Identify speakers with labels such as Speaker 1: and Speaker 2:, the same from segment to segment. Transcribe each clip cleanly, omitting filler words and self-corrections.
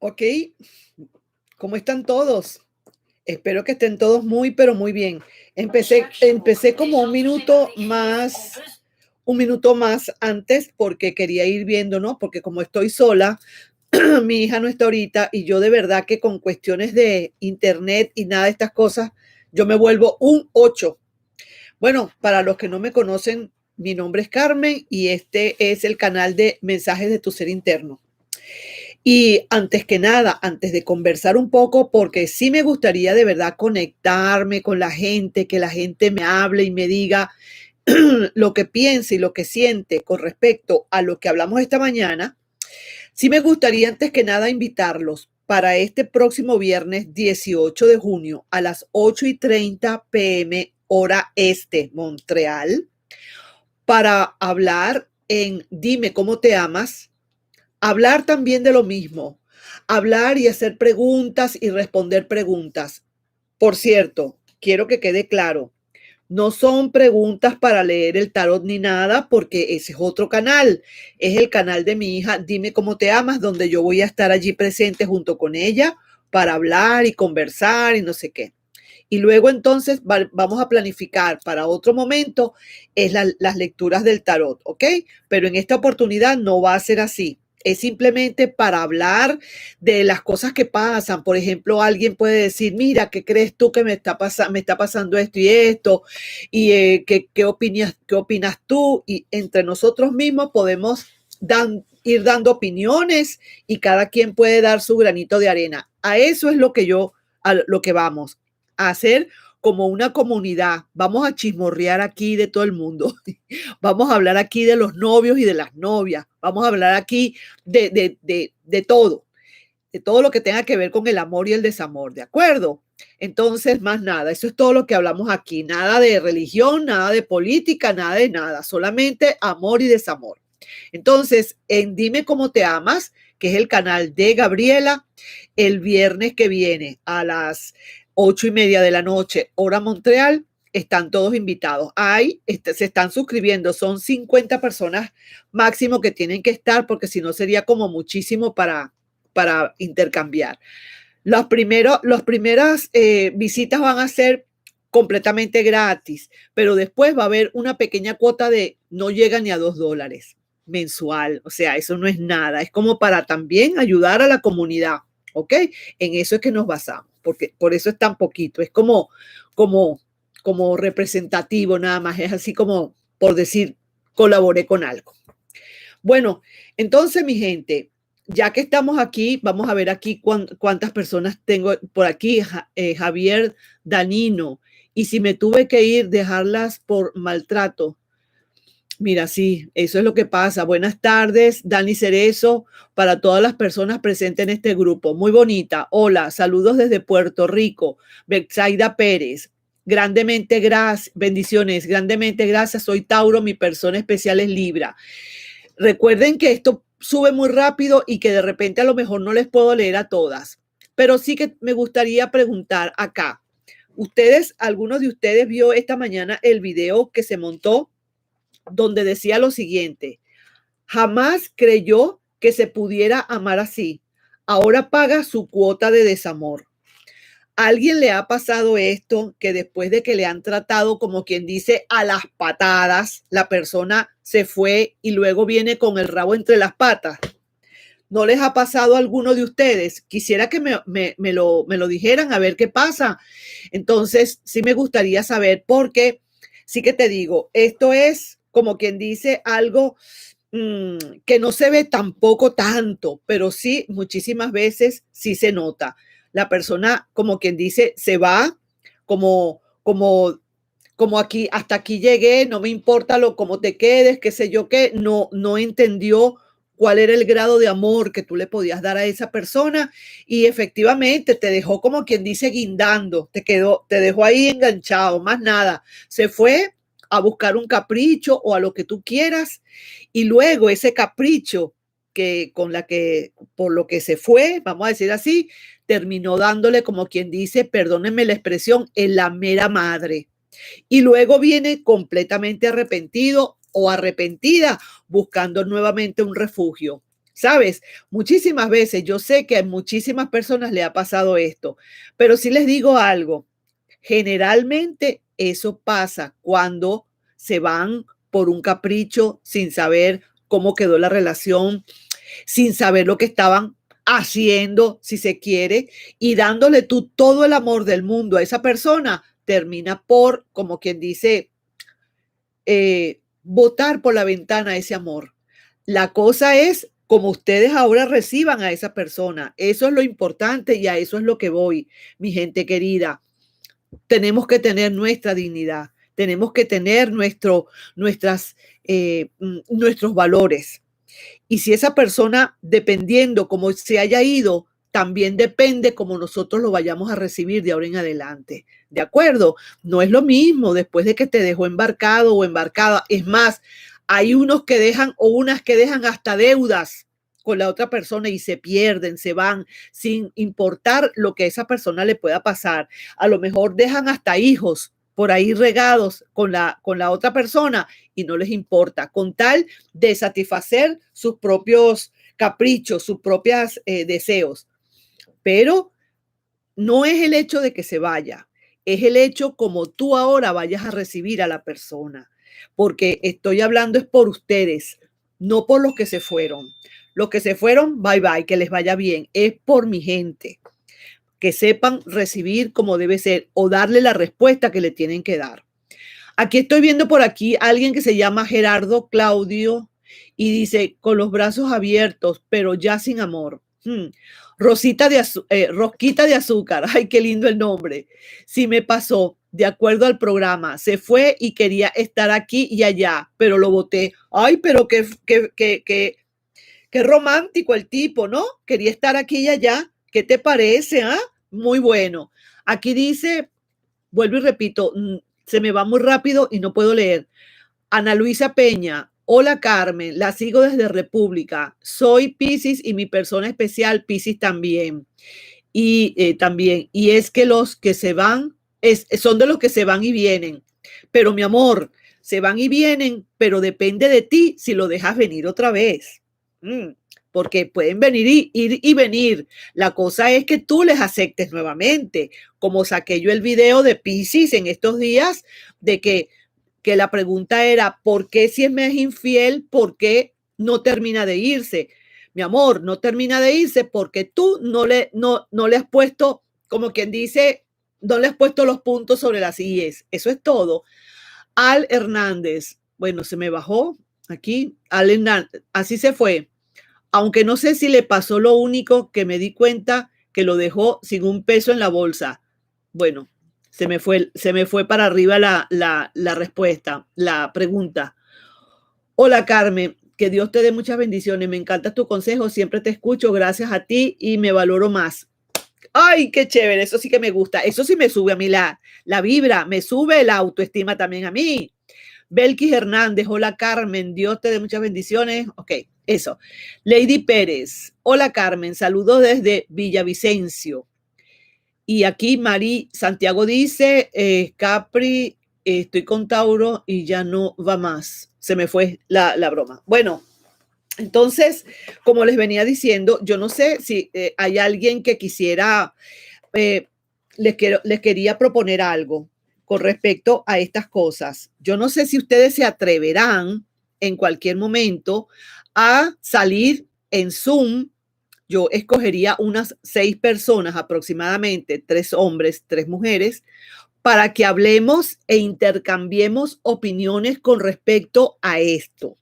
Speaker 1: Ok, ¿cómo están todos? Espero que estén todos muy, pero muy bien. Empecé como un minuto más antes porque quería ir viendo, ¿no? Porque como estoy sola, mi hija no está ahorita y yo de verdad que con cuestiones de internet y nada de estas cosas, yo me vuelvo un 8. Bueno, para los que no me conocen, mi nombre es Carmen y este es el canal de Mensajes de tu Ser Interno. Y antes que nada, antes de conversar un poco, porque sí me gustaría de verdad conectarme con la gente, que la gente me hable y me diga lo que piensa y lo que siente con respecto a lo que hablamos esta mañana, sí me gustaría antes que nada invitarlos para este próximo viernes 18 de junio a las 8:30 p.m. hora este, Montreal, para hablar en Dime cómo te amas. Hablar también de lo mismo, hablar y hacer preguntas y responder preguntas. Por cierto, quiero que quede claro, no son preguntas para leer el tarot ni nada, porque ese es otro canal. Es el canal de mi hija, Dime cómo te amas, donde yo voy a estar allí presente junto con ella para hablar y conversar y no sé qué. Y luego entonces vamos a planificar para otro momento las lecturas del tarot, ¿ok? Pero en esta oportunidad no va a ser así. Es simplemente para hablar de las cosas que pasan. Por ejemplo, alguien puede decir, mira, ¿qué crees tú que me está pasando esto y esto? ¿Y qué opinas tú? Y entre nosotros mismos podemos ir dando opiniones y cada quien puede dar su granito de arena. A eso es a lo que vamos a hacer como una comunidad. Vamos a chismorrear aquí de todo el mundo. Vamos a hablar aquí de los novios y de las novias. Vamos a hablar aquí de todo lo que tenga que ver con el amor y el desamor, ¿de acuerdo? Entonces, más nada, eso es todo lo que hablamos aquí. Nada de religión, nada de política, nada de nada. Solamente amor y desamor. Entonces, en Dime cómo te amas, que es el canal de Gabriela, el viernes que viene a las 8:30 de la noche, hora Montreal, están todos invitados. Se están suscribiendo, son 50 personas máximo que tienen que estar, porque si no sería como muchísimo para intercambiar. Las primeras visitas van a ser completamente gratis, pero después va a haber una pequeña cuota de no llega ni a $2 mensual. O sea, eso no es nada. Es como para también ayudar a la comunidad. ¿Ok? En eso es que nos basamos, porque por eso es tan poquito. Es como, como representativo nada más. Es así como por decir, colaboré con algo. Bueno, entonces, mi gente, ya que estamos aquí, vamos a ver aquí cuántas personas tengo por aquí. Javier Danino. Y si me tuve que ir, dejarlas por maltrato. Mira, sí, eso es lo que pasa. Buenas tardes, Dani Cerezo, para todas las personas presentes en este grupo. Muy bonita. Hola, saludos desde Puerto Rico. Betsaida Pérez. Grandemente gracias, bendiciones, grandemente gracias. Soy Tauro, mi persona especial es Libra. Recuerden que esto sube muy rápido y que de repente a lo mejor no les puedo leer a todas, pero sí que me gustaría preguntar acá. Algunos de ustedes vio esta mañana el video que se montó donde decía lo siguiente: jamás creyó que se pudiera amar así. Ahora paga su cuota de desamor. ¿A alguien le ha pasado esto, que después de que le han tratado, como quien dice, a las patadas, la persona se fue y luego viene con el rabo entre las patas? ¿No les ha pasado a alguno de ustedes? Quisiera que me lo dijeran, a ver qué pasa. Entonces, sí me gustaría saber, porque sí que te digo, esto es como quien dice algo que no se ve tampoco tanto, pero sí muchísimas veces sí se nota. La persona, como quien dice, se va como, como, como aquí, hasta aquí llegué, no me importa cómo te quedes, qué sé yo qué, no entendió cuál era el grado de amor que tú le podías dar a esa persona y efectivamente te dejó, como quien dice, guindando, te dejó ahí enganchado, más nada. Se fue a buscar un capricho o a lo que tú quieras, y luego ese capricho por lo que se fue, vamos a decir así, terminó dándole, como quien dice, perdónenme la expresión, en la mera madre. Y luego viene completamente arrepentido o arrepentida, buscando nuevamente un refugio. ¿Sabes? Muchísimas veces, yo sé que a muchísimas personas le ha pasado esto, pero sí les digo algo, generalmente eso pasa cuando se van por un capricho sin saber cómo quedó la relación, sin saber lo que estaban haciendo, si se quiere, y dándole tú todo el amor del mundo a esa persona, termina por, como quien dice, botar por la ventana ese amor. La cosa es como ustedes ahora reciban a esa persona. Eso es lo importante y a eso es lo que voy, mi gente querida. Tenemos que tener nuestra dignidad, tenemos que tener nuestros valores. Y si esa persona, dependiendo cómo se haya ido, también depende cómo nosotros lo vayamos a recibir de ahora en adelante. ¿De acuerdo? No es lo mismo después de que te dejó embarcado o embarcada. Es más, hay unos que dejan o unas que dejan hasta deudas con la otra persona y se pierden, se van sin importar lo que a esa persona le pueda pasar. A lo mejor dejan hasta hijos por ahí regados con la otra persona y no les importa, con tal de satisfacer sus propios caprichos, sus propios deseos. Pero no es el hecho de que se vaya, es el hecho como tú ahora vayas a recibir a la persona, porque estoy hablando es por ustedes, no por los que se fueron. Los que se fueron, bye bye, que les vaya bien, es por mi gente, que sepan recibir como debe ser o darle la respuesta que le tienen que dar. Aquí estoy viendo por aquí a alguien que se llama Gerardo Claudio y dice, con los brazos abiertos, pero ya sin amor. Rosquita de azúcar. Ay, qué lindo el nombre. Sí me pasó, de acuerdo al programa. Se fue y quería estar aquí y allá, pero lo boté. Ay, pero qué romántico el tipo, ¿no? Quería estar aquí y allá. ¿Qué te parece? ¿Ah? Muy bueno. Aquí dice, vuelvo y repito, se me va muy rápido y no puedo leer. Ana Luisa Peña, hola Carmen, la sigo desde República. Soy Piscis y mi persona especial Piscis también. Y es que los que se van, son de los que se van y vienen. Pero mi amor, se van y vienen, pero depende de ti si lo dejas venir otra vez. Porque pueden venir y ir y venir. La cosa es que tú les aceptes nuevamente. Como saqué yo el video de Piscis en estos días, de que la pregunta era, ¿por qué si me es infiel, por qué no termina de irse? Mi amor, no termina de irse porque tú no le has puesto, como quien dice, no le has puesto los puntos sobre las IES. Eso es todo. Al Hernández, bueno, se me bajó aquí. Al Hernández, así se fue. Aunque no sé si le pasó lo único que me di cuenta que lo dejó sin un peso en la bolsa. Bueno, se me fue para arriba la respuesta, la pregunta. Hola Carmen, que Dios te dé muchas bendiciones. Me encanta tu consejo, siempre te escucho, gracias a ti y me valoro más. Ay, qué chévere, eso sí que me gusta. Eso sí me sube a mí la vibra, me sube la autoestima también a mí. Belkis Hernández, hola Carmen, Dios te dé muchas bendiciones. Ok, eso. Lady Pérez, hola Carmen, saludos desde Villavicencio. Y aquí Mari Santiago dice, Capri, estoy con Tauro y ya no va más. Se me fue la broma. Bueno, entonces, como les venía diciendo, yo no sé si hay alguien que quisiera, les quería proponer algo con respecto a estas cosas. Yo no sé si ustedes se atreverán en cualquier momento a salir en Zoom. Yo escogería unas 6 personas aproximadamente, 3 hombres, 3 mujeres, para que hablemos e intercambiemos opiniones con respecto a esto.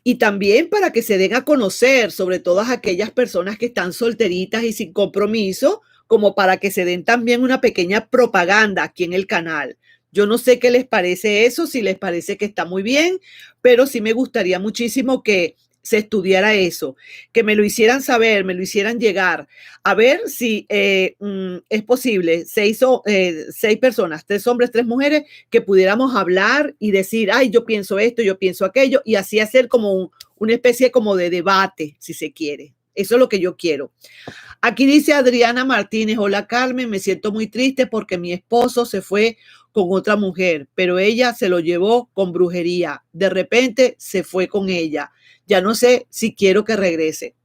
Speaker 1: Y también para que se den a conocer, sobre todas aquellas personas que están solteritas y sin compromiso, como para que se den también una pequeña propaganda aquí en el canal. Yo no sé qué les parece eso, si les parece que está muy bien, pero sí me gustaría muchísimo que se estudiara eso, que me lo hicieran saber, me lo hicieran llegar, a ver si es posible, 6 personas, 3 hombres, 3 mujeres, que pudiéramos hablar y decir, ay, yo pienso esto, yo pienso aquello, y así hacer como una especie como de debate, si se quiere. Eso es lo que yo quiero. Aquí dice Adriana Martínez, hola Carmen, me siento muy triste porque mi esposo se fue con otra mujer, pero ella se lo llevó con brujería. De repente se fue con ella. Ya no sé si quiero que regrese.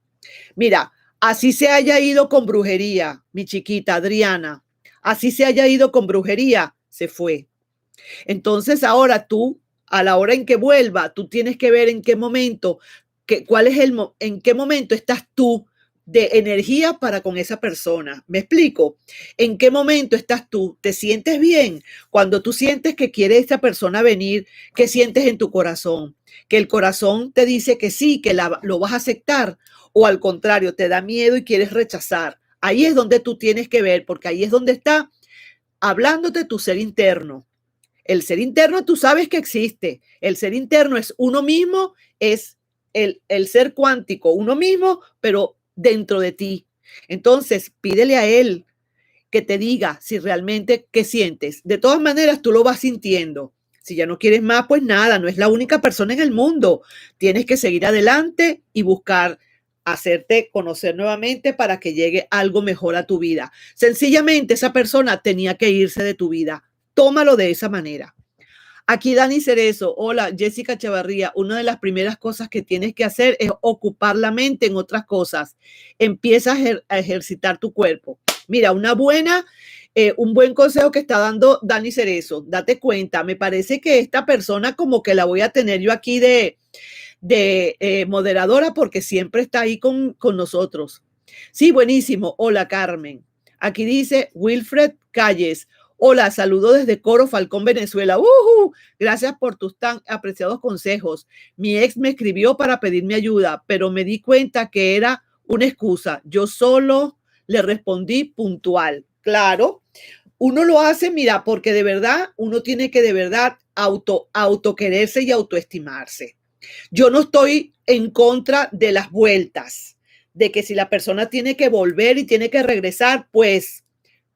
Speaker 1: Mira, así se haya ido con brujería, mi chiquita Adriana, así se haya ido con brujería, se fue. Entonces ahora tú, a la hora en que vuelva, tú tienes que ver en qué momento, en qué momento estás tú de energía para con esa persona. ¿Me explico? ¿En qué momento estás tú? ¿Te sientes bien? Cuando tú sientes que quiere esta persona venir, ¿qué sientes en tu corazón? Que el corazón te dice que sí, que lo vas a aceptar, o al contrario, te da miedo y quieres rechazar. Ahí es donde tú tienes que ver, porque ahí es donde está hablándote tu ser interno. El ser interno tú sabes que existe. El ser interno es uno mismo, es el ser cuántico, uno mismo, pero dentro de ti. Entonces, pídele a él que te diga si realmente qué sientes. De todas maneras, tú lo vas sintiendo. Si ya no quieres más, pues nada, no es la única persona en el mundo. Tienes que seguir adelante y buscar hacerte conocer nuevamente para que llegue algo mejor a tu vida. Sencillamente, esa persona tenía que irse de tu vida. Tómalo de esa manera. Aquí Dani Cerezo, hola Jessica Chavarría, una de las primeras cosas que tienes que hacer es ocupar la mente en otras cosas. Empieza a ejercitar tu cuerpo. Mira, un buen consejo que está dando Dani Cerezo, date cuenta, me parece que esta persona como que la voy a tener yo aquí de moderadora porque siempre está ahí con nosotros. Sí, buenísimo. Hola Carmen. Aquí dice Wilfred Calles. Hola, saludo desde Coro Falcón, Venezuela. Gracias por tus tan apreciados consejos. Mi ex me escribió para pedirme ayuda, pero me di cuenta que era una excusa. Yo solo le respondí puntual. Claro, uno lo hace, mira, porque de verdad uno tiene que de verdad auto quererse y autoestimarse. Yo no estoy en contra de las vueltas, de que si la persona tiene que volver y tiene que regresar, pues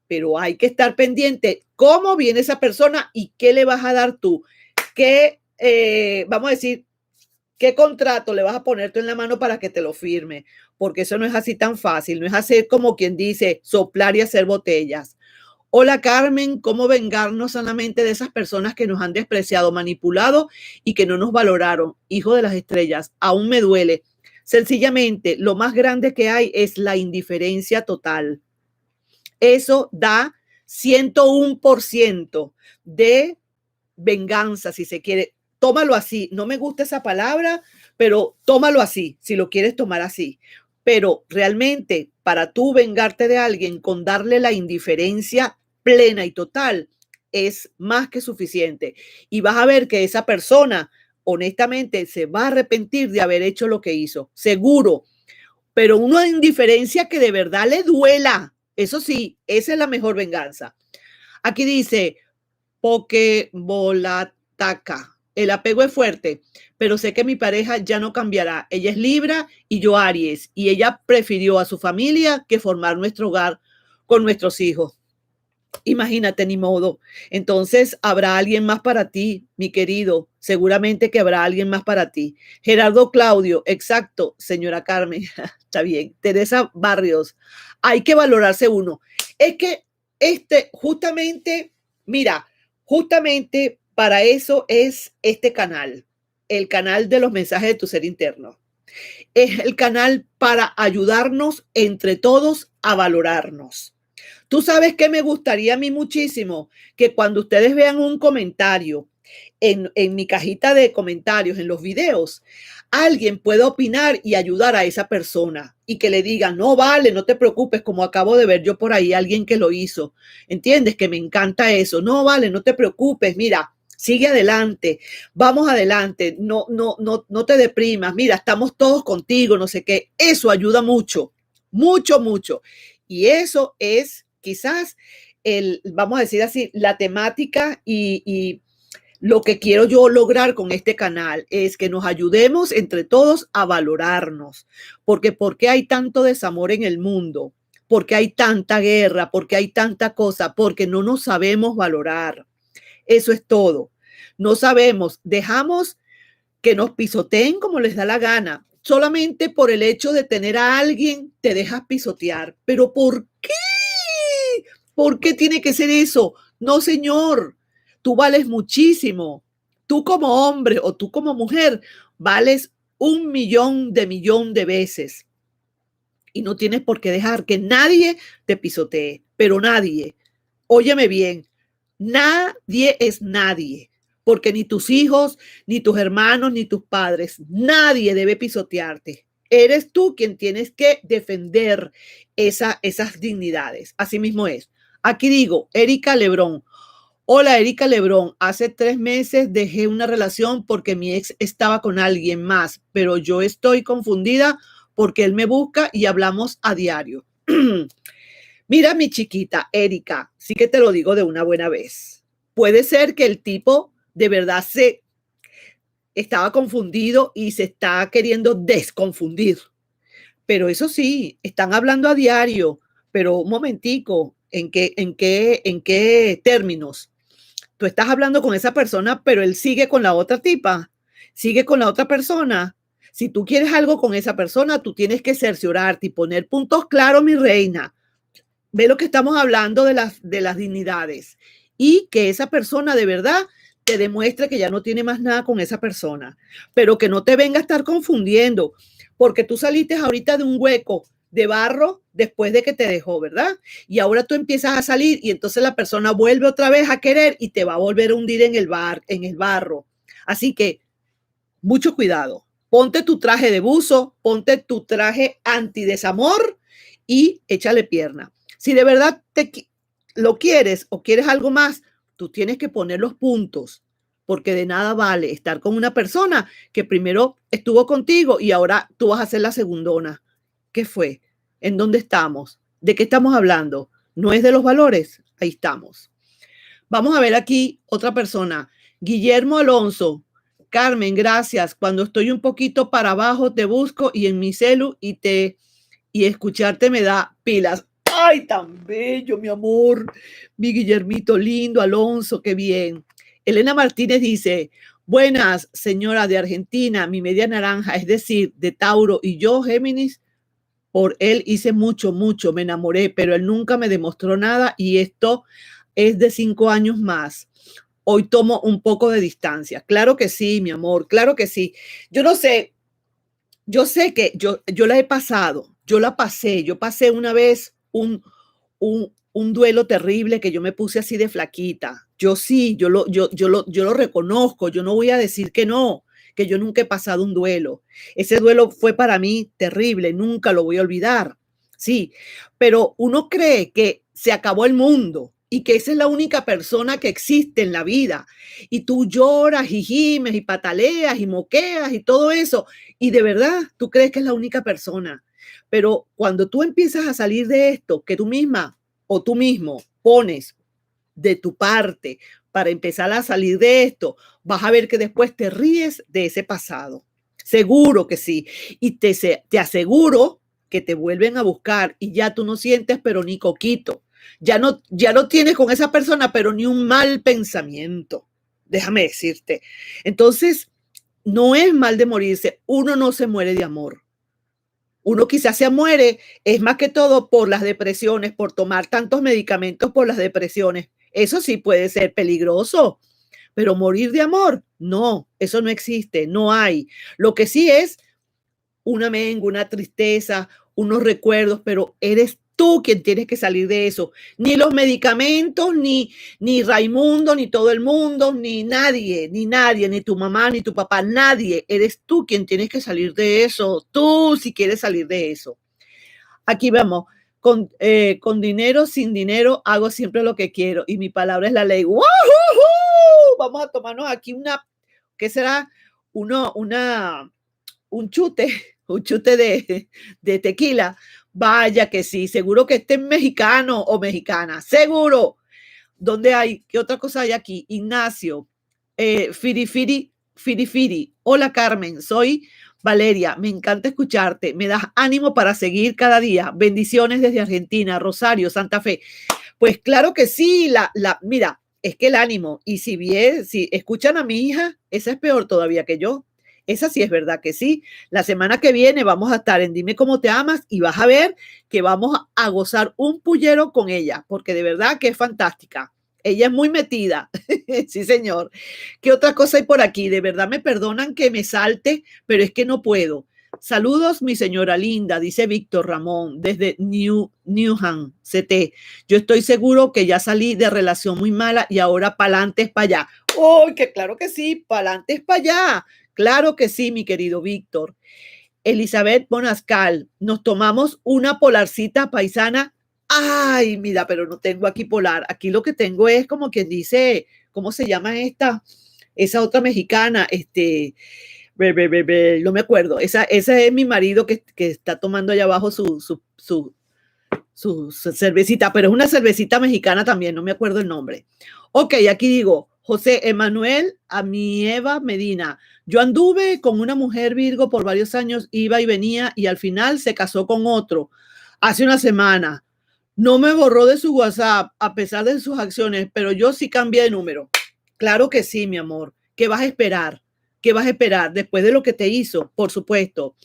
Speaker 1: pero hay que estar pendiente cómo viene esa persona y qué le vas a dar tú, vamos a decir, qué contrato le vas a poner tú en la mano para que te lo firme, porque eso no es así tan fácil, no es hacer como quien dice soplar y hacer botellas. Hola Carmen, ¿cómo vengarnos sanamente de esas personas que nos han despreciado, manipulado y que no nos valoraron? Hijo de las estrellas, aún me duele. Sencillamente, lo más grande que hay es la indiferencia total. Eso da 101% de venganza, si se quiere. Tómalo así. No me gusta esa palabra, pero tómalo así, si lo quieres tomar así. Pero realmente, para tú vengarte de alguien con darle la indiferencia plena y total, es más que suficiente. Y vas a ver que esa persona, honestamente, se va a arrepentir de haber hecho lo que hizo. Seguro. Pero una indiferencia que de verdad le duela. Eso sí, esa es la mejor venganza. Aquí dice, Pokebolataca. El apego es fuerte, pero sé que mi pareja ya no cambiará. Ella es Libra y yo Aries, y ella prefirió a su familia que formar nuestro hogar con nuestros hijos. Imagínate, ni modo. Entonces, habrá alguien más para ti, mi querido. Seguramente que habrá alguien más para ti. Gerardo Claudio, exacto, señora Carmen. Está bien. Teresa Barrios, hay que valorarse uno. Es que justamente, mira, justamente para eso es este canal, el canal de los mensajes de tu ser interno. Es el canal para ayudarnos entre todos a valorarnos. Tú sabes que me gustaría a mí muchísimo que cuando ustedes vean un comentario en mi cajita de comentarios, en los videos, alguien pueda opinar y ayudar a esa persona y que le diga, no vale, no te preocupes, como acabo de ver yo por ahí, alguien que lo hizo. ¿Entiendes? Que me encanta eso. No vale, no te preocupes, mira, sigue adelante, vamos adelante, no te deprimas, mira, estamos todos contigo, no sé qué. Eso ayuda mucho, mucho, mucho. Y eso es quizás vamos a decir así, la temática y lo que quiero yo lograr con este canal es que nos ayudemos entre todos a valorarnos. Porque ¿por qué hay tanto desamor en el mundo? ¿Por qué hay tanta guerra? ¿Por qué hay tanta cosa? Porque no nos sabemos valorar. Eso es todo. No sabemos, dejamos que nos pisoteen como les da la gana. Solamente por el hecho de tener a alguien te dejas pisotear. ¿Pero por qué? ¿Por qué tiene que ser eso? No, señor. Tú vales muchísimo. Tú como hombre o tú como mujer vales 1 millón de veces. Y no tienes por qué dejar que nadie te pisotee, pero nadie. Óyeme bien, nadie es nadie, porque ni tus hijos, ni tus hermanos, ni tus padres, nadie debe pisotearte. Eres tú quien tienes que defender esas dignidades. Así mismo es. Aquí digo, Erika Lebrón. Hola, Erika Lebrón. Hace 3 meses dejé una relación porque mi ex estaba con alguien más, pero yo estoy confundida porque él me busca y hablamos a diario. Mira, mi chiquita Erika, sí que te lo digo de una buena vez. Puede ser que el tipo de verdad se estaba confundido y se está queriendo desconfundir. Pero eso sí, están hablando a diario. Pero un momentico, ¿en qué términos? Tú estás hablando con esa persona, pero él sigue con la otra tipa, sigue con la otra persona. Si tú quieres algo con esa persona, tú tienes que cerciorarte y poner puntos claros, mi reina. Ve lo que estamos hablando de las dignidades y que esa persona de verdad te demuestre que ya no tiene más nada con esa persona, pero que no te venga a estar confundiendo, porque tú saliste ahorita de un hueco de barro después de que te dejó, ¿verdad? Y ahora tú empiezas a salir y entonces la persona vuelve otra vez a querer y te va a volver a hundir en el barro. Así que mucho cuidado. Ponte tu traje de buzo, ponte tu traje antidesamor y échale pierna. Si de verdad lo quieres o quieres algo más, tú tienes que poner los puntos, porque de nada vale estar con una persona que primero estuvo contigo y ahora tú vas a ser la segundona. ¿Qué fue? ¿En dónde estamos? ¿De qué estamos hablando? ¿No es de los valores? Ahí estamos. Vamos a ver aquí otra persona. Guillermo Alonso. Carmen, gracias. Cuando estoy un poquito para abajo, te busco y en mi celu y escucharte me da pilas. Ay, tan bello, mi amor. Mi Guillermito lindo, Alonso, qué bien. Elena Martínez dice, buenas, señora de Argentina, mi media naranja, es decir, de Tauro y yo, Géminis, por él hice mucho, mucho, me enamoré, pero él nunca me demostró nada y esto es de 5 años más. Hoy tomo un poco de distancia. Claro que sí, mi amor, claro que sí. Yo no sé, yo sé que yo la he pasado, yo la pasé, yo pasé una vez un duelo terrible que yo me puse así de flaquita. Yo sí, yo lo reconozco, yo no voy a decir que no, que yo nunca he pasado un duelo. Ese duelo fue para mí terrible, nunca lo voy a olvidar. Sí, pero uno cree que se acabó el mundo y que esa es la única persona que existe en la vida. Y tú lloras y gimes y pataleas y moqueas y todo eso. Y de verdad, tú crees que es la única persona. Pero cuando tú empiezas a salir de esto, que tú misma o tú mismo pones de tu parte para empezar a salir de esto, vas a ver que después te ríes de ese pasado. Seguro que sí. Y te aseguro que te vuelven a buscar y ya tú no sientes, pero ni coquito. Ya no tienes con esa persona, pero ni un mal pensamiento. Déjame decirte. Entonces, no es mal de morirse. Uno no se muere de amor. Uno quizás se muere, es más que todo por las depresiones, por tomar tantos medicamentos por las depresiones. Eso sí puede ser peligroso, pero morir de amor, no, eso no existe, no hay. Lo que sí es una menga, una tristeza, unos recuerdos, pero eres tú quien tienes que salir de eso. Ni los medicamentos, ni Raimundo, ni todo el mundo, ni nadie, ni tu mamá, ni tu papá, nadie. Eres tú quien tienes que salir de eso. Tú si quieres salir de eso. Aquí vamos. Con dinero, sin dinero, hago siempre lo que quiero y mi palabra es la ley. ¡Woo! Vamos a tomarnos aquí ¿qué será? Un chute, un chute de tequila. Vaya que sí, seguro que este es mexicano o mexicana, seguro. ¿Dónde hay? ¿Qué otra cosa hay aquí? Ignacio, Firifiri. Hola Carmen, soy Valeria, me encanta escucharte, me das ánimo para seguir cada día. Bendiciones desde Argentina, Rosario, Santa Fe. Pues claro que sí, mira, es que el ánimo, y si escuchan a mi hija, esa es peor todavía que yo. Esa sí es verdad que sí. La semana que viene vamos a estar en Dime Cómo Te Amas y vas a ver que vamos a gozar un pullero con ella, porque de verdad que es fantástica. Ella es muy metida. Sí, señor. ¿Qué otra cosa hay por aquí? De verdad me perdonan que me salte, pero es que no puedo. Saludos, mi señora linda, dice Víctor Ramón, desde Newham, CT. Yo estoy seguro que ya salí de relación muy mala y ahora pa'lante es para allá. ¡Oh, que claro que sí! Pa'lante es para allá. Claro que sí, mi querido Víctor. Elizabeth Bonascal, nos tomamos una polarcita paisana. Ay, mira, pero no tengo aquí polar. Aquí lo que tengo es como quien dice, ¿cómo se llama esta? Esa otra mexicana, no me acuerdo. Esa es mi marido que está tomando allá abajo su cervecita, pero es una cervecita mexicana también, no me acuerdo el nombre. Ok, aquí digo, José Emanuel Amieva Medina. Yo anduve con una mujer Virgo por varios años, iba y venía y al final se casó con otro hace una semana. No me borró de su WhatsApp a pesar de sus acciones, pero yo sí cambié de número. Claro que sí, mi amor. ¿Qué vas a esperar? ¿Qué vas a esperar después de lo que te hizo? Por supuesto.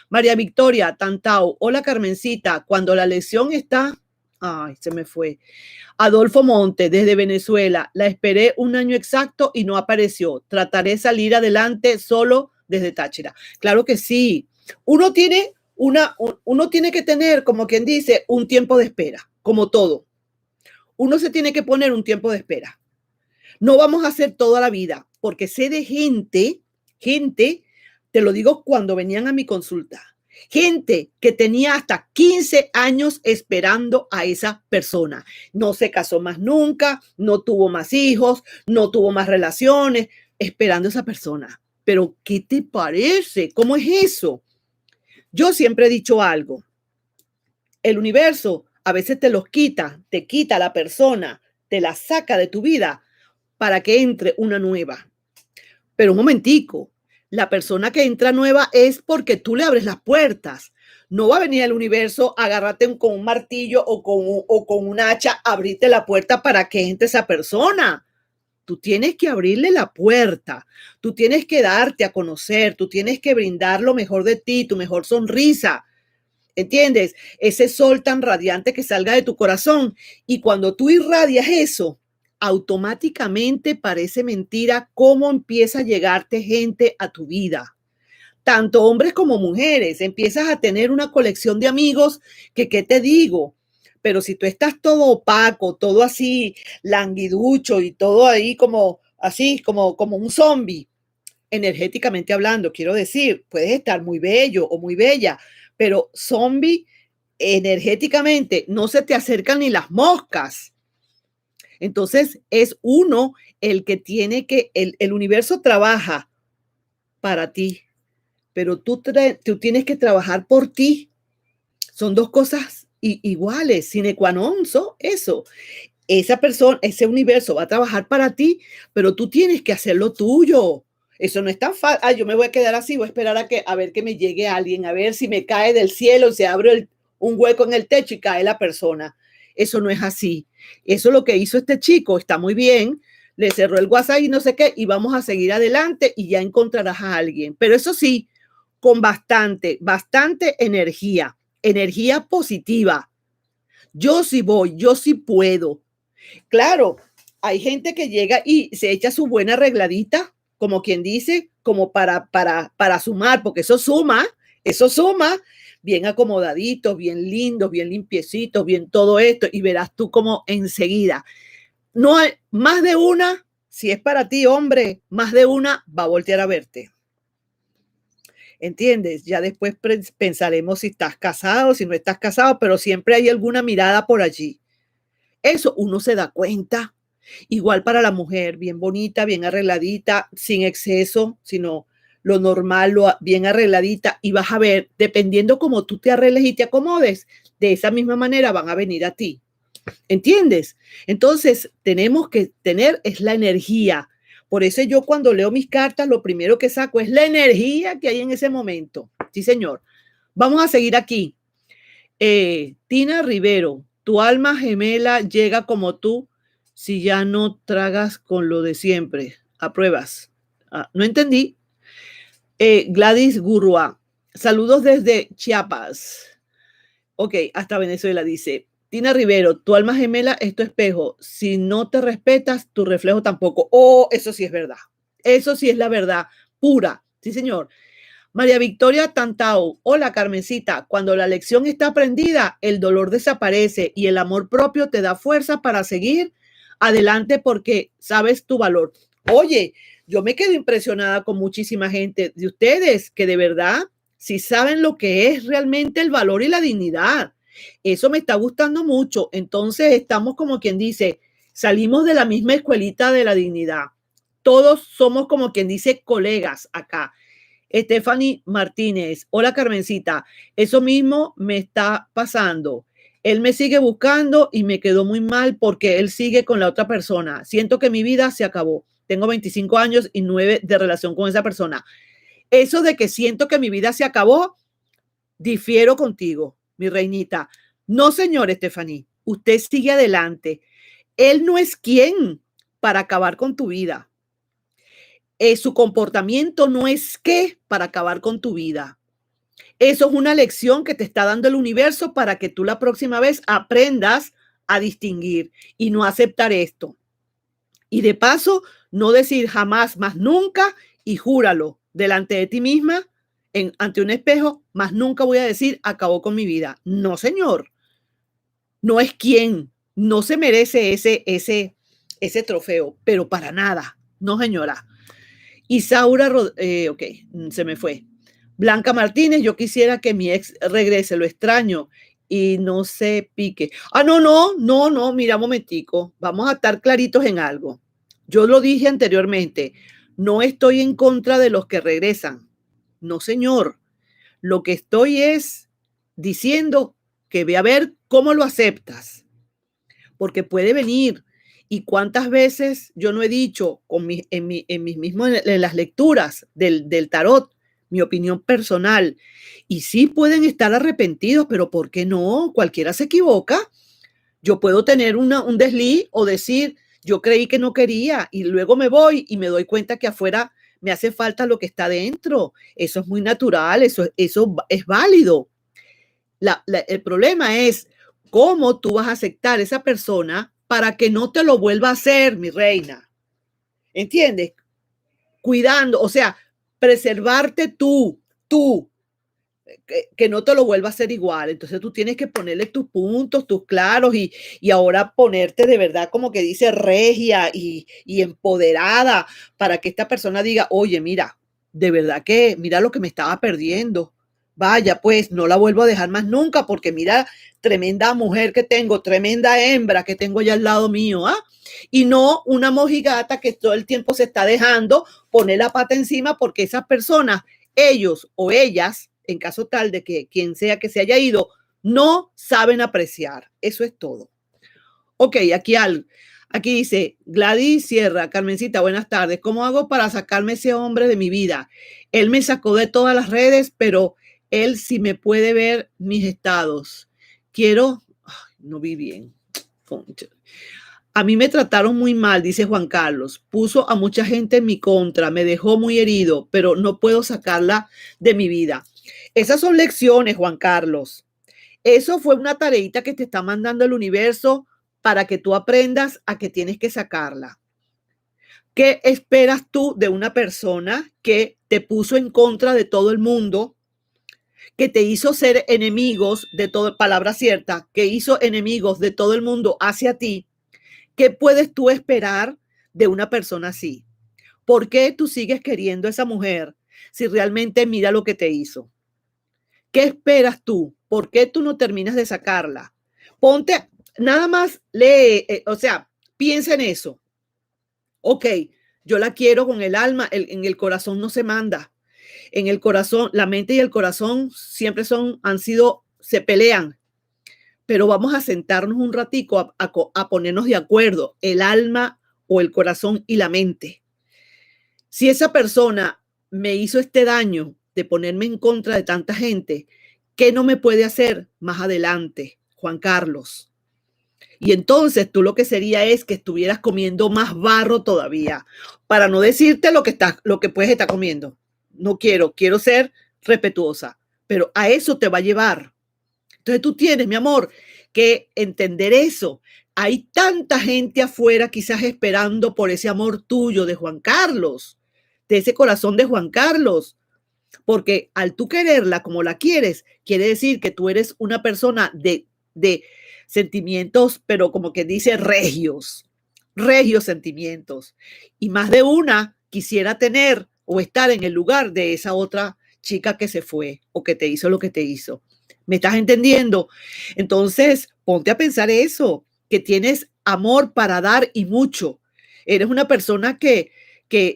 Speaker 1: María Victoria Tantau, hola Carmencita, cuando la lesión está, ay, se me fue. Adolfo Monte, desde Venezuela, la esperé un año exacto y no apareció. Trataré de salir adelante solo desde Táchira. Claro que sí. Uno tiene que tener, como quien dice, un tiempo de espera, como todo. Uno se tiene que poner un tiempo de espera. No vamos a hacer toda la vida, porque sé de gente, te lo digo cuando venían a mi consulta, gente que tenía hasta 15 años esperando a esa persona. No se casó más nunca, no tuvo más hijos, no tuvo más relaciones, esperando a esa persona. Pero, ¿qué te parece? ¿Cómo es eso? Yo siempre he dicho algo. El universo a veces te quita la persona, te la saca de tu vida para que entre una nueva. Pero un momentico, la persona que entra nueva es porque tú le abres las puertas. No va a venir el universo a agarrarte con un martillo o con un hacha, abrirte la puerta para que entre esa persona. Tú tienes que abrirle la puerta, tú tienes que darte a conocer, tú tienes que brindar lo mejor de ti, tu mejor sonrisa. ¿Entiendes? Ese sol tan radiante que salga de tu corazón. Y cuando tú irradias eso, automáticamente parece mentira cómo empieza a llegarte gente a tu vida. Tanto hombres como mujeres. Empiezas a tener una colección de amigos que, ¿qué te digo? Pero si tú estás todo opaco, todo así languiducho y todo ahí como así, como un zombie, energéticamente hablando, quiero decir, puedes estar muy bello o muy bella, pero zombie energéticamente no se te acercan ni las moscas. Entonces es uno el que tiene que, el universo trabaja para ti, pero tú tienes que trabajar por ti. Son dos cosas iguales, sine qua non, eso. Esa persona, ese universo va a trabajar para ti, pero tú tienes que hacer lo tuyo. Eso no es tan fácil. Ah, yo me voy a quedar así, voy a esperar a ver que me llegue alguien, a ver si me cae del cielo, se abre un hueco en el techo y cae la persona. Eso no es así. Eso es lo que hizo este chico, está muy bien, le cerró el WhatsApp y no sé qué, y vamos a seguir adelante y ya encontrarás a alguien. Pero eso sí, con bastante energía positiva. Yo sí voy, yo sí puedo. Claro, hay gente que llega y se echa su buena arregladita, como quien dice, como para sumar, porque eso suma, bien acomodaditos, bien lindos, bien limpiecitos, bien todo esto, y verás tú como enseguida. No hay más de una, si es para ti, hombre, más de una va a voltear a verte. ¿Entiendes? Ya después pensaremos si estás casado, si no estás casado, pero siempre hay alguna mirada por allí. Eso uno se da cuenta. Igual para la mujer, bien bonita, bien arregladita, sin exceso, sino lo normal, bien arregladita. Y vas a ver, dependiendo cómo tú te arregles y te acomodes, de esa misma manera van a venir a ti. ¿Entiendes? Entonces, tenemos que tener es la energía. Por eso yo cuando leo mis cartas, lo primero que saco es la energía que hay en ese momento. Sí, señor. Vamos a seguir aquí. Tina Rivero, tu alma gemela llega como tú si ya no tragas con lo de siempre. Apruebas. No entendí. Gladys Gurua, saludos desde Chiapas. Ok, hasta Venezuela dice. Tina Rivero, tu alma gemela es tu espejo. Si no te respetas, tu reflejo tampoco. Oh, eso sí es verdad. Eso sí es la verdad pura. Sí, señor. María Victoria Tantau, hola Carmencita, cuando la lección está aprendida, el dolor desaparece y el amor propio te da fuerza para seguir adelante porque sabes tu valor. Oye, yo me quedo impresionada con muchísima gente de ustedes que de verdad sí saben lo que es realmente el valor y la dignidad. Eso me está gustando mucho. Entonces estamos como quien dice, salimos de la misma escuelita de la dignidad. Todos somos como quien dice colegas acá. Stephanie Martínez, hola Carmencita, eso mismo me está pasando. Él me sigue buscando y me quedó muy mal porque él sigue con la otra persona. Siento que mi vida se acabó. Tengo 25 años y 9 de relación con esa persona. Eso de que siento que mi vida se acabó, difiero contigo, mi reinita. No, señor Stephanie, usted sigue adelante. Él no es quien para acabar con tu vida. Su comportamiento no es qué para acabar con tu vida. Eso es una lección que te está dando el universo para que tú la próxima vez aprendas a distinguir y no aceptar esto. Y de paso, no decir jamás, más nunca, y júralo delante de ti misma, ante un espejo, más nunca voy a decir acabó con mi vida. No, señor. No es quien. No se merece ese trofeo, pero para nada. No, señora. Isaura, ok, se me fue. Blanca Martínez, yo quisiera que mi ex regrese, lo extraño y no se pique. Ah, no, mira, momentico, vamos a estar claritos en algo. Yo lo dije anteriormente, no estoy en contra de los que regresan. No, señor. Lo que estoy es diciendo que ve a ver cómo lo aceptas, porque puede venir. Y cuántas veces yo no he dicho en mis mismos, en las lecturas del tarot, mi opinión personal. Y sí pueden estar arrepentidos, pero ¿por qué no? Cualquiera se equivoca. Yo puedo tener un desliz o decir, yo creí que no quería y luego me voy y me doy cuenta que afuera me hace falta lo que está dentro. Eso es muy natural, eso es válido. El problema es cómo tú vas a aceptar a esa persona para que no te lo vuelva a hacer, mi reina. ¿Entiendes? Cuidando, o sea, preservarte tú, que no te lo vuelva a hacer igual. Entonces tú tienes que ponerle tus puntos, tus claros y ahora ponerte de verdad como que dice regia y empoderada para que esta persona diga, oye, mira, de verdad que mira lo que me estaba perdiendo. Vaya, pues no la vuelvo a dejar más nunca porque mira, tremenda mujer que tengo, tremenda hembra que tengo ya al lado mío, ¿ah? Y no una mojigata que todo el tiempo se está dejando poner la pata encima porque esas personas, ellos o ellas, en caso tal de que quien sea que se haya ido, no saben apreciar. Eso es todo. Ok, aquí dice Gladys Sierra, Carmencita, buenas tardes. ¿Cómo hago para sacarme ese hombre de mi vida? Él me sacó de todas las redes, pero él sí me puede ver mis estados. Quiero, no vi bien. A mí me trataron muy mal, dice Juan Carlos. Puso a mucha gente en mi contra, me dejó muy herido, pero no puedo sacarla de mi vida. Esas son lecciones, Juan Carlos. Eso fue una tareita que te está mandando el universo para que tú aprendas a que tienes que sacarla. ¿Qué esperas tú de una persona que te puso en contra de todo el mundo, que te hizo ser enemigos de todo, palabra cierta, que hizo enemigos de todo el mundo hacia ti? ¿Qué puedes tú esperar de una persona así? ¿Por qué tú sigues queriendo a esa mujer si realmente mira lo que te hizo? ¿Qué esperas tú? ¿Por qué tú no terminas de sacarla? Ponte, nada más lee, o sea, piensa en eso. Ok, yo la quiero con el alma, en el corazón no se manda. En el corazón, la mente y el corazón siempre se pelean, pero vamos a sentarnos un ratico a ponernos de acuerdo, el alma o el corazón y la mente. Si esa persona me hizo este daño de ponerme en contra de tanta gente, ¿qué no me puede hacer más adelante, Juan Carlos? Y entonces tú lo que sería es que estuvieras comiendo más barro todavía, para no decirte lo que puedes estar comiendo. No quiero ser respetuosa, pero a eso te va a llevar. Entonces tú tienes, mi amor, que entender eso. Hay tanta gente afuera quizás esperando por ese amor tuyo de Juan Carlos, de ese corazón de Juan Carlos, porque al tú quererla como la quieres, quiere decir que tú eres una persona de sentimientos, pero como que dice regios sentimientos. Y más de una quisiera tener o estar en el lugar de esa otra chica que se fue o que te hizo lo que te hizo. ¿Me estás entendiendo? Entonces, ponte a pensar eso, que tienes amor para dar y mucho. Eres una persona que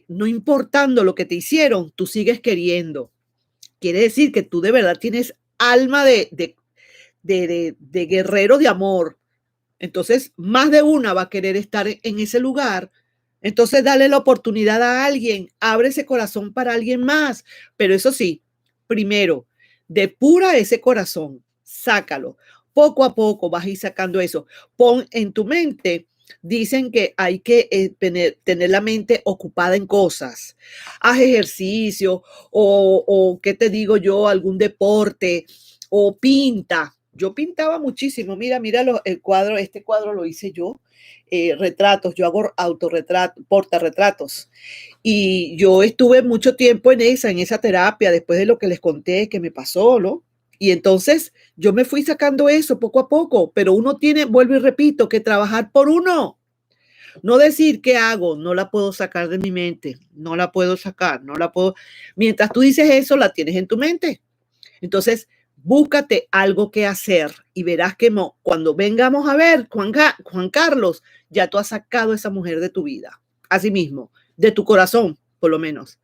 Speaker 1: no importando lo que te hicieron, tú sigues queriendo. Quiere decir que tú de verdad tienes alma de guerrero de amor. Entonces, más de una va a querer estar en ese lugar. Entonces, dale la oportunidad a alguien, abre ese corazón para alguien más. Pero eso sí, primero, depura ese corazón, sácalo. Poco a poco vas a ir sacando eso. Pon en tu mente, dicen que hay que tener la mente ocupada en cosas. Haz ejercicio o ¿qué te digo yo? Algún deporte o pinta. Yo pintaba muchísimo. Mira, el cuadro, este cuadro lo hice yo. Retratos, yo hago autorretratos, portarretratos. Y yo estuve mucho tiempo en esa terapia, después de lo que les conté que me pasó, ¿no? Y entonces yo me fui sacando eso poco a poco, pero uno tiene, vuelvo y repito, que trabajar por uno. No decir qué hago, no la puedo sacar de mi mente, no la puedo sacar, no la puedo. Mientras tú dices eso, la tienes en tu mente. Entonces, búscate algo que hacer y verás que no, cuando vengamos a ver, Juan Carlos, ya tú has sacado a esa mujer de tu vida. Así mismo, de tu corazón, por lo menos.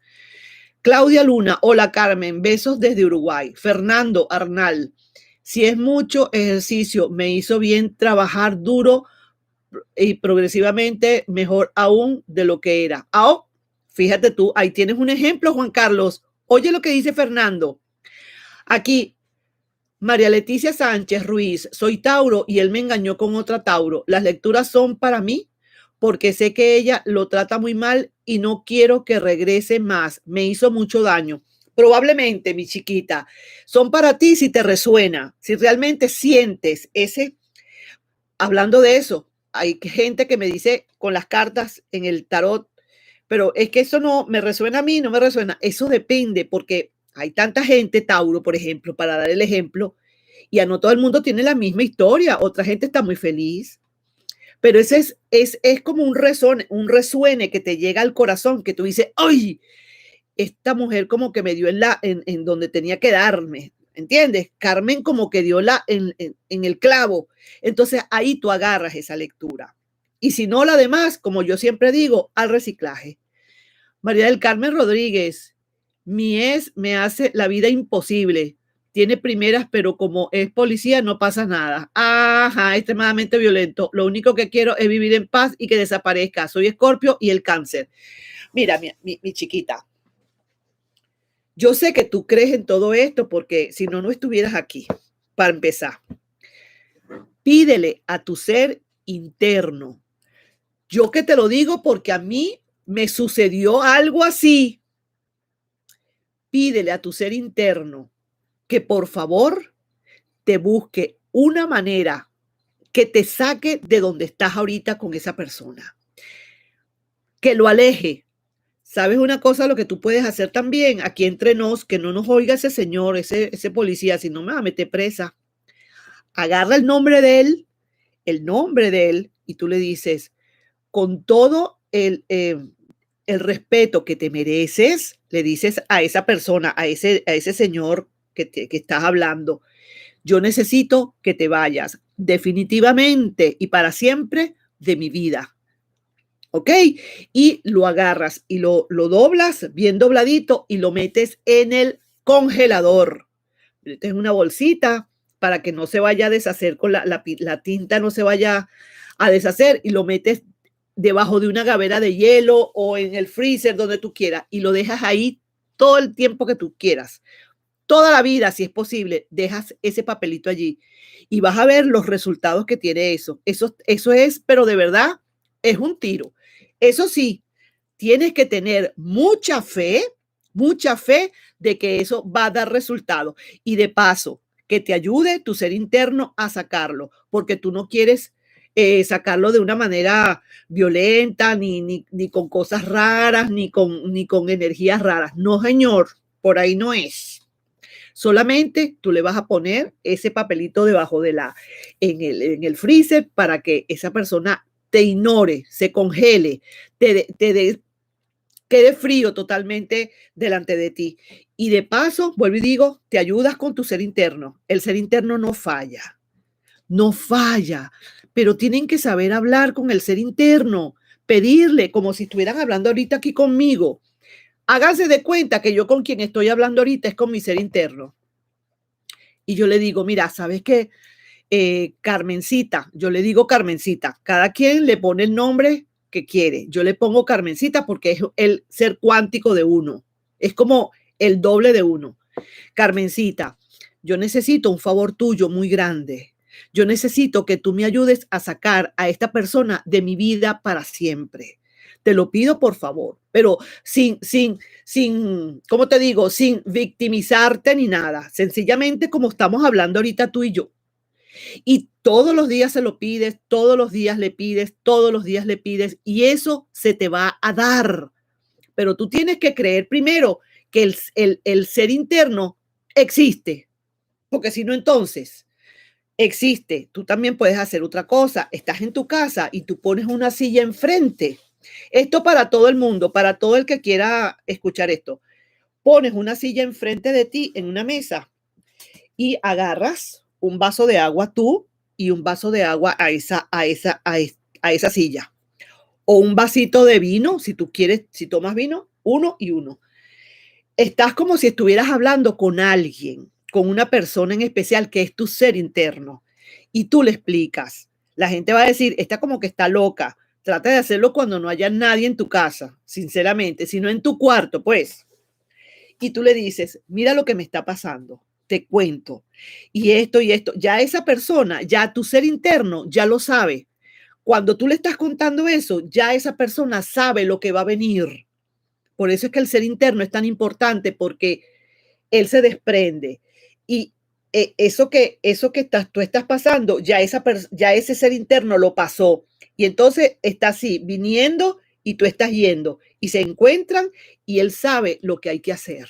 Speaker 1: Claudia Luna, hola Carmen, besos desde Uruguay. Fernando Arnal, si es mucho ejercicio, me hizo bien trabajar duro y progresivamente mejor aún de lo que era. Oh, fíjate tú, ahí tienes un ejemplo, Juan Carlos. Oye lo que dice Fernando. Aquí, María Leticia Sánchez Ruiz, soy Tauro y él me engañó con otra Tauro. Las lecturas son para mí porque sé que ella lo trata muy mal y no quiero que regrese más. Me hizo mucho daño. Probablemente, mi chiquita, son para ti si te resuena, si realmente sientes ese, hablando de eso, hay gente que me dice con las cartas en el tarot, pero es que eso no me resuena a mí, no me resuena. Eso depende porque hay tanta gente, Tauro, por ejemplo, para dar el ejemplo, y a no todo el mundo tiene la misma historia. Otra gente está muy feliz, pero ese es como un resuene que te llega al corazón, que tú dices, ¡ay! Esta mujer como que me dio en donde tenía que darme, ¿entiendes? Carmen como que dio en el clavo. Entonces ahí tú agarras esa lectura. Y si no, la demás, como yo siempre digo, al reciclaje. María del Carmen Rodríguez, mi ex me hace la vida imposible. Tiene primeras, pero como es policía no pasa nada. Ajá, extremadamente violento. Lo único que quiero es vivir en paz y que desaparezca. Soy Escorpio y el cáncer. Mira, mi chiquita, yo sé que tú crees en todo esto porque si no, no estuvieras aquí. Para empezar, pídele a tu ser interno. Yo que te lo digo porque a mí me sucedió algo así. Pídele a tu ser interno que por favor te busque una manera que te saque de donde estás ahorita con esa persona. Que lo aleje. ¿Sabes una cosa? Lo que tú puedes hacer también, aquí entre nos, que no nos oiga ese señor, ese policía, si no me va a meter presa. Agarra el nombre de él, y tú le dices, con todo el respeto que te mereces, le dices a esa persona, a ese señor que estás hablando, yo necesito que te vayas definitivamente y para siempre de mi vida. ¿Ok? Y lo agarras y lo doblas bien dobladito y lo metes en el congelador. Metes una bolsita para que no se vaya a deshacer con la tinta, no se vaya a deshacer y lo metes debajo de una gavera de hielo o en el freezer donde tú quieras y lo dejas ahí todo el tiempo que tú quieras. Toda la vida, si es posible, dejas ese papelito allí y vas a ver los resultados que tiene eso. Eso es, pero de verdad, es un tiro. Eso sí, tienes que tener mucha fe de que eso va a dar resultados. Y de paso, que te ayude tu ser interno a sacarlo, porque tú no quieres sacarlo de una manera violenta, ni con cosas raras, ni con energías raras. No, señor, por ahí no es. Solamente tú le vas a poner ese papelito debajo en el freezer para que esa persona te ignore, se congele, quede frío totalmente delante de ti. Y de paso, vuelvo y digo, te ayudas con tu ser interno. El ser interno no falla, no falla, pero tienen que saber hablar con el ser interno, pedirle como si estuvieran hablando ahorita aquí conmigo. Háganse de cuenta que yo con quien estoy hablando ahorita es con mi ser interno. Y yo le digo, mira, ¿sabes qué? Carmencita, yo le digo Carmencita, cada quien le pone el nombre que quiere. Yo le pongo Carmencita porque es el ser cuántico de uno, es como el doble de uno. Carmencita, yo necesito un favor tuyo muy grande. Yo necesito que tú me ayudes a sacar a esta persona de mi vida para siempre. Te lo pido por favor, pero ¿cómo te digo? Sin victimizarte ni nada. Sencillamente como estamos hablando ahorita tú y yo. Y todos los días se lo pides, todos los días le pides, todos los días le pides y eso se te va a dar. Pero tú tienes que creer primero que el ser interno existe, porque si no, entonces existe. Tú también puedes hacer otra cosa. Estás en tu casa y tú pones una silla enfrente. Esto para todo el mundo, para todo el que quiera escuchar esto. Pones una silla enfrente de ti en una mesa y agarras un vaso de agua tú y un vaso de agua a esa silla. O un vasito de vino, si tú quieres, si tomas vino, uno y uno. Estás como si estuvieras hablando con alguien, con una persona en especial que es tu ser interno. Y tú le explicas. La gente va a decir, esta como que está loca. Trata de hacerlo cuando no haya nadie en tu casa, sinceramente, sino en tu cuarto, pues. Y tú le dices, mira lo que me está pasando, te cuento. Y esto y esto. Ya esa persona, ya tu ser interno, ya lo sabe. Cuando tú le estás contando eso, ya esa persona sabe lo que va a venir. Por eso es que el ser interno es tan importante porque él se desprende. Y tú estás pasando, ya ese ser interno lo pasó. Y entonces está así, viniendo y tú estás yendo. Y se encuentran y él sabe lo que hay que hacer.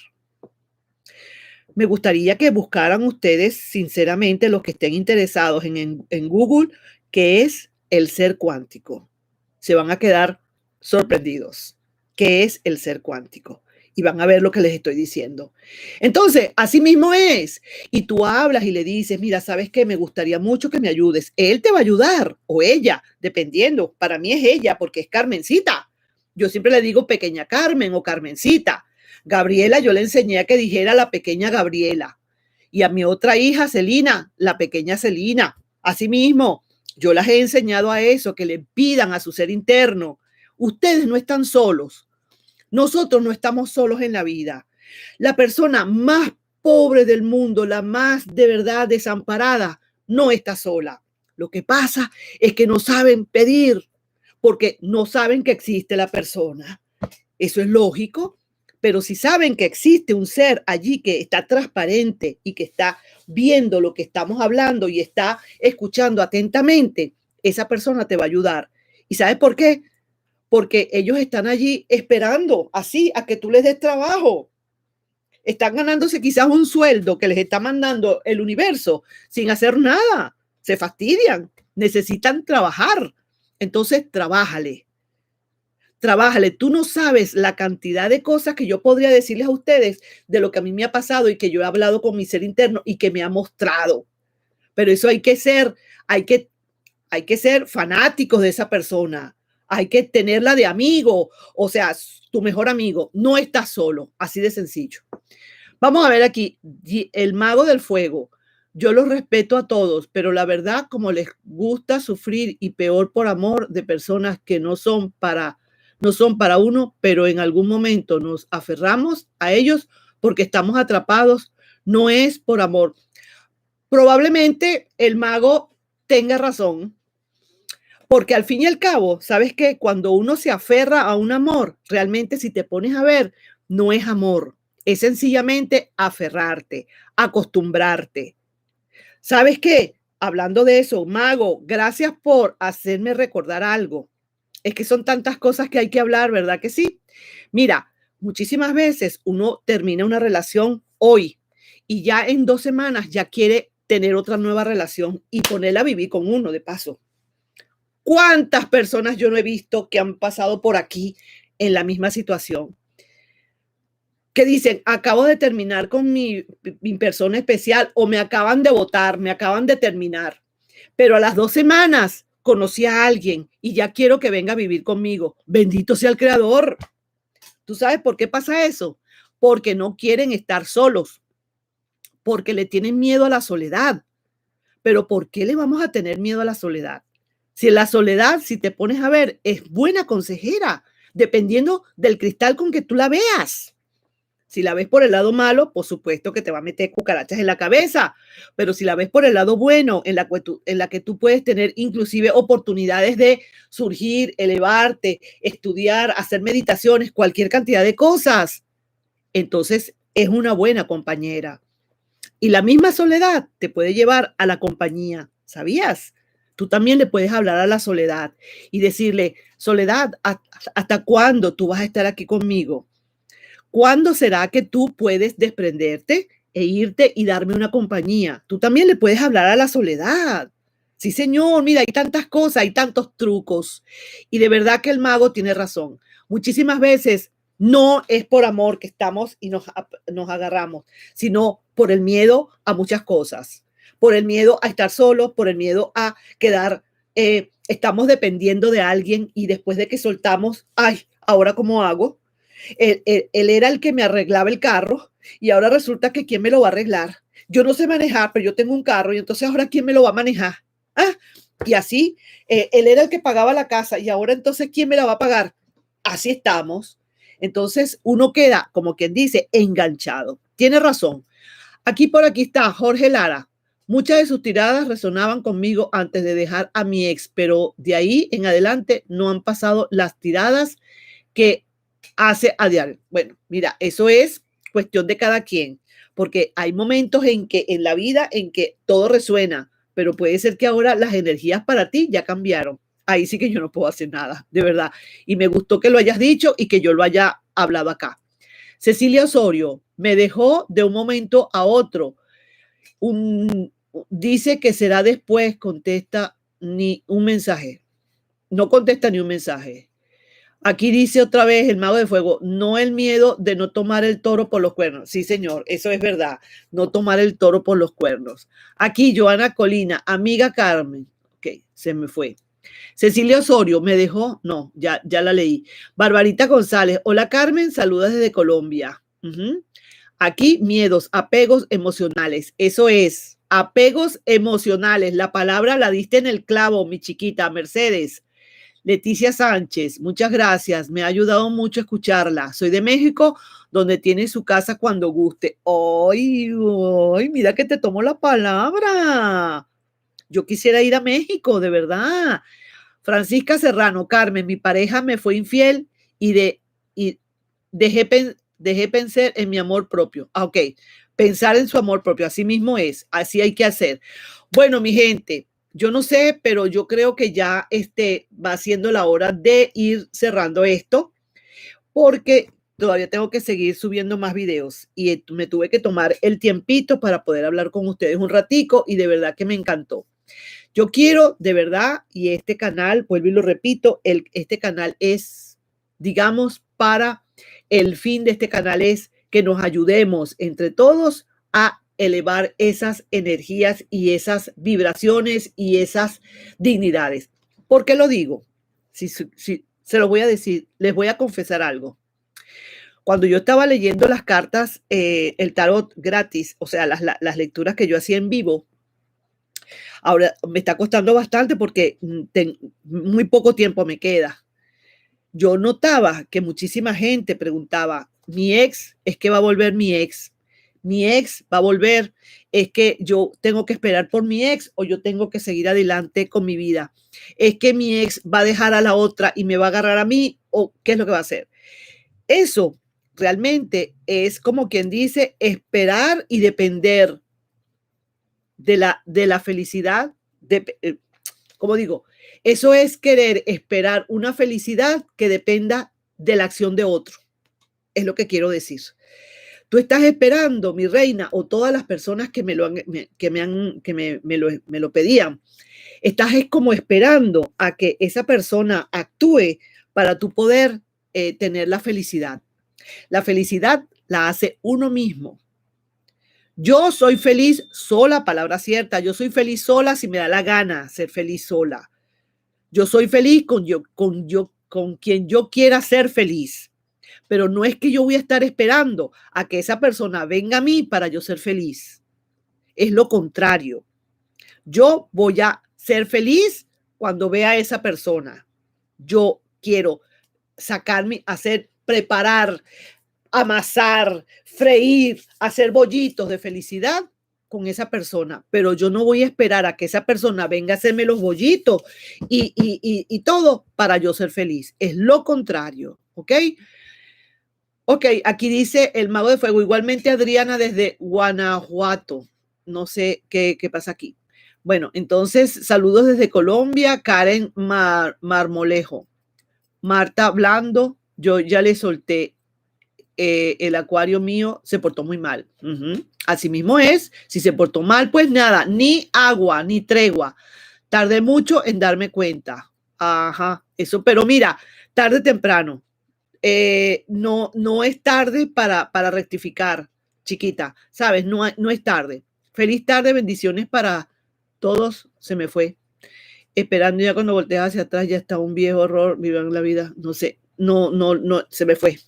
Speaker 1: Me gustaría que buscaran ustedes, sinceramente, los que estén interesados en Google, qué es el ser cuántico. Se van a quedar sorprendidos. ¿Qué es el ser cuántico? Y van a ver lo que les estoy diciendo. Entonces, así mismo es. Y tú hablas y le dices, mira, ¿sabes qué? Me gustaría mucho que me ayudes. Él te va a ayudar o ella, dependiendo. Para mí es ella porque es Carmencita. Yo siempre le digo pequeña Carmen o Carmencita. Gabriela, yo le enseñé a que dijera la pequeña Gabriela. Y a mi otra hija, Celina, la pequeña Celina. Asimismo, yo las he enseñado a eso, que le pidan a su ser interno. Ustedes no están solos. Nosotros no estamos solos en la vida. La persona más pobre del mundo, la más de verdad desamparada, no está sola. Lo que pasa es que no saben pedir porque no saben que existe la persona. Eso es lógico, pero si saben que existe un ser allí que está transparente y que está viendo lo que estamos hablando y está escuchando atentamente, esa persona te va a ayudar. ¿Y sabes por qué? Porque ellos están allí esperando así a que tú les des trabajo. Están ganándose quizás un sueldo que les está mandando el universo sin hacer nada. Se fastidian, necesitan trabajar. Entonces, trabájale. Tú no sabes la cantidad de cosas que yo podría decirles a ustedes de lo que a mí me ha pasado y que yo he hablado con mi ser interno y que me ha mostrado. Pero eso hay que ser fanáticos de esa persona. Hay que tenerla de amigo, o sea, tu mejor amigo. No estás solo, así de sencillo. Vamos a ver aquí, el mago del fuego. Yo los respeto a todos, pero la verdad, como les gusta sufrir y peor por amor de personas que no son para uno, pero en algún momento nos aferramos a ellos porque estamos atrapados, no es por amor. Probablemente el mago tenga razón. Porque al fin y al cabo, ¿sabes qué? Cuando uno se aferra a un amor, realmente si te pones a ver, no es amor. Es sencillamente aferrarte, acostumbrarte. ¿Sabes qué? Hablando de eso, Mago, gracias por hacerme recordar algo. Es que son tantas cosas que hay que hablar, ¿verdad que sí? Mira, muchísimas veces uno termina una relación hoy y ya en 2 semanas ya quiere tener otra nueva relación y ponerla a vivir con uno de paso. ¿Cuántas personas yo no he visto que han pasado por aquí en la misma situación? Que dicen, acabo de terminar con mi persona especial o me acaban de votar, me acaban de terminar, pero a las 2 semanas conocí a alguien y ya quiero que venga a vivir conmigo. Bendito sea el creador. ¿Tú sabes por qué pasa eso? Porque no quieren estar solos, porque le tienen miedo a la soledad. Pero ¿por qué le vamos a tener miedo a la soledad? Si la soledad, si te pones a ver, es buena consejera, dependiendo del cristal con que tú la veas. Si la ves por el lado malo, por supuesto que te va a meter cucarachas en la cabeza, pero si la ves por el lado bueno, en la que tú puedes tener inclusive oportunidades de surgir, elevarte, estudiar, hacer meditaciones, cualquier cantidad de cosas, entonces es una buena compañera. Y la misma soledad te puede llevar a la compañía, ¿sabías? Tú también le puedes hablar a la soledad y decirle, Soledad, ¿hasta cuándo tú vas a estar aquí conmigo? ¿Cuándo será que tú puedes desprenderte e irte y darme una compañía? Tú también le puedes hablar a la soledad. Sí, señor, mira, hay tantas cosas, hay tantos trucos. Y de verdad que el mago tiene razón. Muchísimas veces no es por amor que estamos y nos agarramos, sino por el miedo a muchas cosas. Por el miedo a estar solos, por el miedo a quedar, estamos dependiendo de alguien y después de que soltamos, ay, ¿ahora cómo hago? Él era el que me arreglaba el carro y ahora resulta que quién me lo va a arreglar. Yo no sé manejar, pero yo tengo un carro y entonces ahora quién me lo va a manejar. Ah, y así, él era el que pagaba la casa y ahora entonces quién me la va a pagar. Así estamos. Entonces uno queda, como quien dice, enganchado. Tiene razón. Aquí está Jorge Lara. Muchas de sus tiradas resonaban conmigo antes de dejar a mi ex, pero de ahí en adelante no han pasado las tiradas que hace a diario. Bueno, mira, eso es cuestión de cada quien, porque hay momentos en que en la vida en que todo resuena, pero puede ser que ahora las energías para ti ya cambiaron. Ahí sí que yo no puedo hacer nada, de verdad. Y me gustó que lo hayas dicho y que yo lo haya hablado acá. Cecilia Osorio me dejó de un momento a otro. Un, dice que será después, contesta ni un mensaje. No contesta ni un mensaje. Aquí dice otra vez el mago de fuego, no el miedo de no tomar el toro por los cuernos. Sí, señor, eso es verdad, no tomar el toro por los cuernos. Aquí Joana Colina, amiga Carmen. Ok, se me fue. Cecilia Osorio, me dejó, no, ya la leí. Barbarita González, hola Carmen, saludos desde Colombia. Aquí miedos, apegos emocionales, eso es, apegos emocionales. La palabra la diste en el clavo, mi chiquita Mercedes. Leticia Sánchez, muchas gracias. Me ha ayudado mucho escucharla. Soy de México, donde tiene su casa cuando guste. ¡Ay, ay! Mira que te tomo la palabra. Yo quisiera ir a México, de verdad. Francisca Serrano, Carmen, mi pareja me fue infiel y dejé pensar en mi amor propio. Ah, ok, pensar en su amor propio, así mismo es, así hay que hacer. Bueno, mi gente, yo no sé, pero yo creo que ya va siendo la hora de ir cerrando esto, porque todavía tengo que seguir subiendo más videos y me tuve que tomar el tiempito para poder hablar con ustedes un ratico y de verdad que me encantó. Yo quiero de verdad, y este canal, vuelvo y lo repito, este canal es, digamos, para el fin de este canal es que nos ayudemos entre todos a elevar esas energías y esas vibraciones y esas dignidades. ¿Por qué lo digo? Si se lo voy a decir, les voy a confesar algo. Cuando yo estaba leyendo las cartas, el tarot gratis, o sea, las lecturas que yo hacía en vivo, ahora me está costando bastante porque muy poco tiempo me queda. Yo notaba que muchísima gente preguntaba, mi ex, es que va a volver mi ex va a volver, es que yo tengo que esperar por mi ex o yo tengo que seguir adelante con mi vida, es que mi ex va a dejar a la otra y me va a agarrar a mí o qué es lo que va a hacer. Eso realmente es como quien dice esperar y depender de la felicidad, como digo, eso es querer esperar una felicidad que dependa de la acción de otro. Es lo que quiero decir. Tú estás esperando, mi reina, o todas las personas que me lo pedían, estás como esperando a que esa persona actúe para tú poder tener la felicidad. La felicidad la hace uno mismo. Yo soy feliz sola, palabra cierta. Yo soy feliz sola si me da la gana ser feliz sola. Yo soy feliz con quien yo quiera ser feliz. Pero no es que yo voy a estar esperando a que esa persona venga a mí para yo ser feliz. Es lo contrario. Yo voy a ser feliz cuando vea a esa persona. Yo quiero sacarme, preparar, amasar, freír, hacer bollitos de felicidad con esa persona, pero yo no voy a esperar a que esa persona venga a hacerme los bollitos y todo para yo ser feliz. Es lo contrario, ¿ok? Ok, aquí dice el Mago de Fuego. Igualmente Adriana desde Guanajuato. No sé qué pasa aquí. Bueno, entonces saludos desde Colombia. Karen Marmolejo. Marta Blando. Yo ya le solté. El acuario mío se portó muy mal. Así mismo es. Si se portó mal, pues nada. Ni agua, ni tregua. Tardé mucho en darme cuenta. Ajá, eso. Pero mira, tarde o temprano. No es tarde para rectificar, chiquita, ¿sabes? No es tarde. Feliz tarde, bendiciones para todos. Se me fue. Esperando ya cuando volteas hacia atrás, ya está un viejo horror, vivan la vida, no sé, no, se me fue.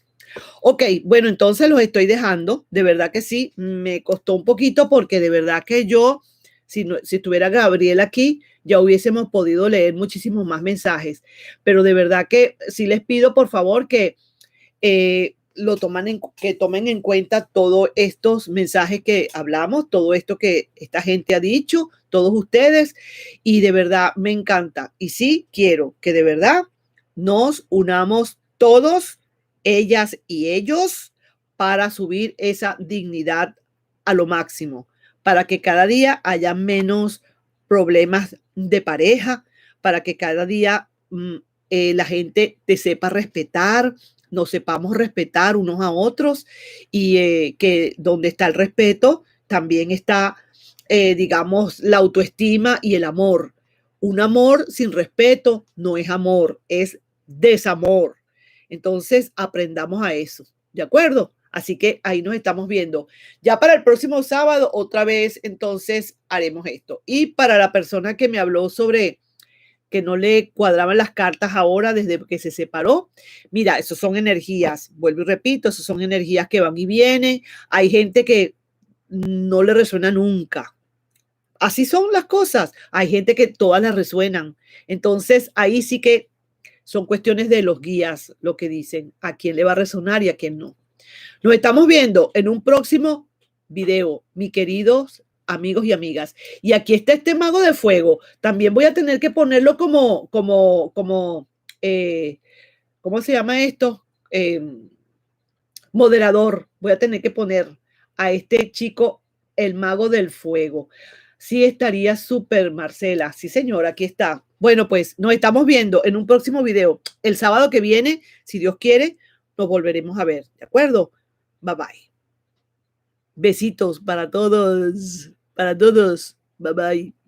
Speaker 1: Ok, bueno, entonces los estoy dejando, de verdad que sí, me costó un poquito porque de verdad que yo, si estuviera Gabriel aquí, ya hubiésemos podido leer muchísimos más mensajes, pero de verdad que sí les pido por favor que que tomen en cuenta todos estos mensajes que hablamos, todo esto que esta gente ha dicho, todos ustedes, y de verdad me encanta. Y sí quiero que de verdad nos unamos todos, ellas y ellos, para subir esa dignidad a lo máximo, para que cada día haya menos problemas de pareja, para que cada día la gente te sepa respetar, nos sepamos respetar unos a otros y que donde está el respeto también está, digamos, la autoestima y el amor. Un amor sin respeto no es amor, es desamor. Entonces, aprendamos a eso, ¿de acuerdo? Así que ahí nos estamos viendo. Ya para el próximo sábado, otra vez, entonces haremos esto. Y para la persona que me habló sobre que no le cuadraban las cartas ahora desde que se separó. Mira, eso son energías, vuelvo y repito, eso son energías que van y vienen. Hay gente que no le resuena nunca. Así son las cosas. Hay gente que todas las resuenan. Entonces, ahí sí que son cuestiones de los guías, lo que dicen, a quién le va a resonar y a quién no. Nos estamos viendo en un próximo video, mis queridos amigos y amigas. Y aquí está este mago de fuego. También voy a tener que ponerlo ¿cómo se llama esto? Moderador. Voy a tener que poner a este chico el mago del fuego. Sí, estaría súper, Marcela. Sí, señora, aquí está. Bueno, pues nos estamos viendo en un próximo video. El sábado que viene, si Dios quiere, nos volveremos a ver. ¿De acuerdo? Bye bye. Besitos para todos. Para todos. Bye bye.